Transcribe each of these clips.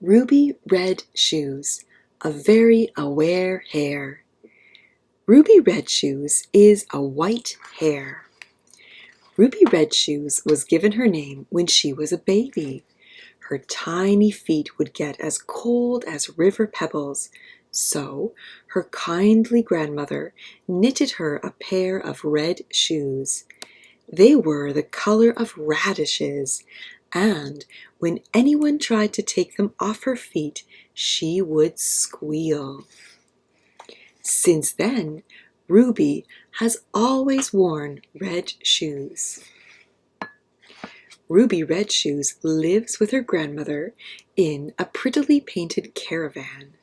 Ruby Red Shoes, a Very Aware Hare. Ruby Red Shoes is a white hare. Ruby Red Shoes was given her name when she was a baby. Her tiny feet would get as cold as river pebbles, so her kindly grandmother knitted her a pair of red shoes. They were the color of radishes, and when anyone tried to take them off her feet, she would squeal. Since then, Ruby has always worn red shoes. Ruby Red Shoes lives with her grandmother in a prettily painted caravan.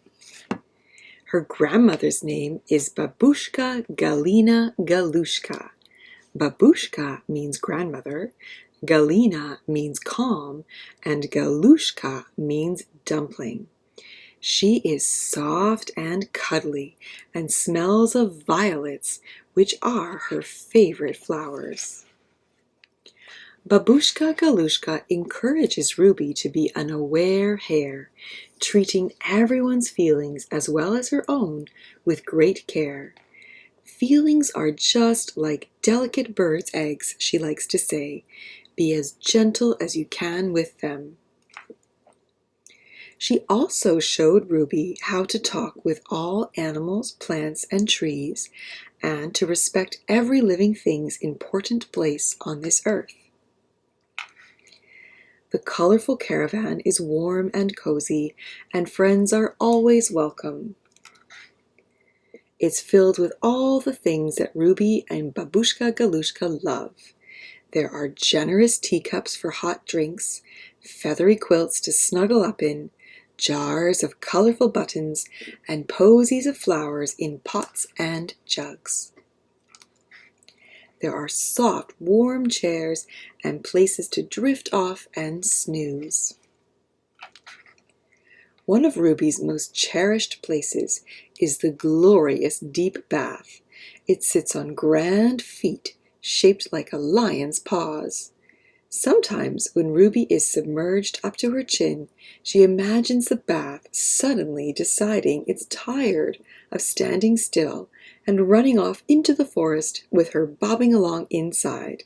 Her grandmother's name is Babushka Galina Galushka. Babushka means grandmother, Galina means calm, and Galushka means dumpling. She is soft and cuddly and smells of violets, which are her favorite flowers. Babushka Galushka encourages Ruby to be an aware hare, treating everyone's feelings as well as her own with great care. Feelings are just like delicate birds' eggs, she likes to say. Be as gentle as you can with them. She also showed Ruby how to talk with all animals, plants, and trees, and to respect every living thing's important place on this earth. The colorful caravan is warm and cozy, and friends are always welcome. It's filled with all the things that Ruby and Babushka Galushka love. There are generous teacups for hot drinks, feathery quilts to snuggle up in, jars of colorful buttons, and posies of flowers in pots and jugs. There are soft, warm chairs and places to drift off and snooze. One of Ruby's most cherished places is the glorious deep bath. It sits on grand feet shaped like a lion's paws. Sometimes when Ruby is submerged up to her chin, she imagines the bath suddenly deciding it's tired of standing still and running off into the forest with her bobbing along inside.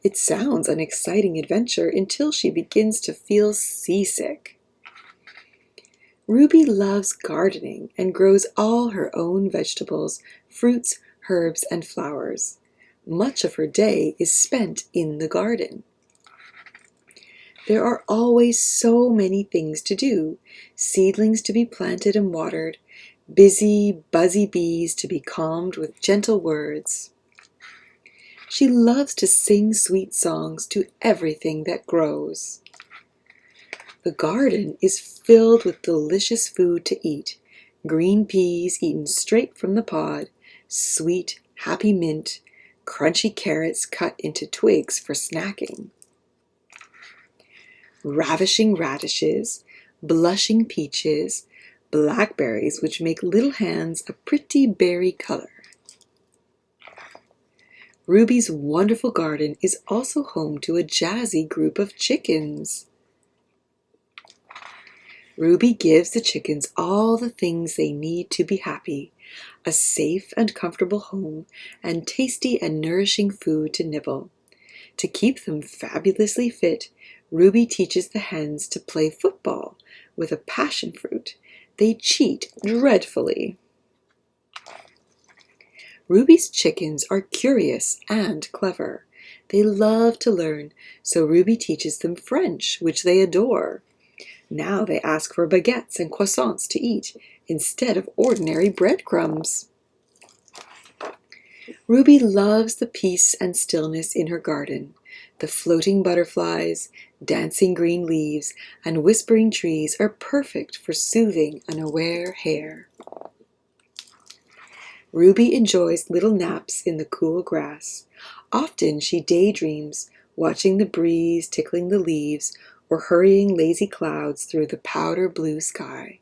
It sounds an exciting adventure until she begins to feel seasick. Ruby loves gardening and grows all her own vegetables, fruits, herbs, and flowers. Much of her day is spent in the garden. There are always so many things to do, seedlings to be planted and watered, busy, buzzy bees to be calmed with gentle words. She loves to sing sweet songs to everything that grows. The garden is filled with delicious food to eat, green peas eaten straight from the pod, sweet, happy mint, crunchy carrots cut into twigs for snacking, ravishing radishes, blushing peaches, blackberries which make little hands a pretty berry color. Ruby's wonderful garden is also home to a jazzy group of chickens. Ruby gives the chickens all the things they need to be happy, a safe and comfortable home, and tasty and nourishing food to nibble. To keep them fabulously fit, Ruby teaches the hens to play football with a passion fruit. They cheat dreadfully. Ruby's chickens are curious and clever. They love to learn, so Ruby teaches them French, which they adore. Now they ask for baguettes and croissants to eat instead of ordinary breadcrumbs. Ruby loves the peace and stillness in her garden. The floating butterflies, dancing green leaves, and whispering trees are perfect for soothing an aware hare. Ruby enjoys little naps in the cool grass. Often she daydreams, watching the breeze tickling the leaves or hurrying lazy clouds through the powder blue sky.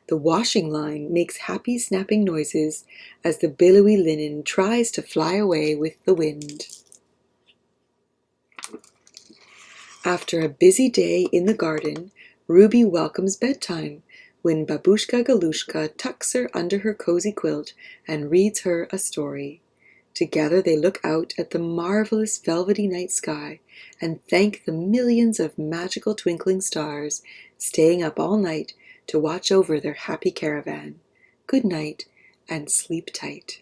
The washing line makes happy snapping noises as the billowy linen tries to fly away with the wind. After a busy day in the garden, Ruby welcomes bedtime when Babushka Galushka tucks her under her cozy quilt and reads her a story. Together they look out at the marvelous velvety night sky and thank the millions of magical twinkling stars staying up all night to watch over their happy caravan. Good night and sleep tight.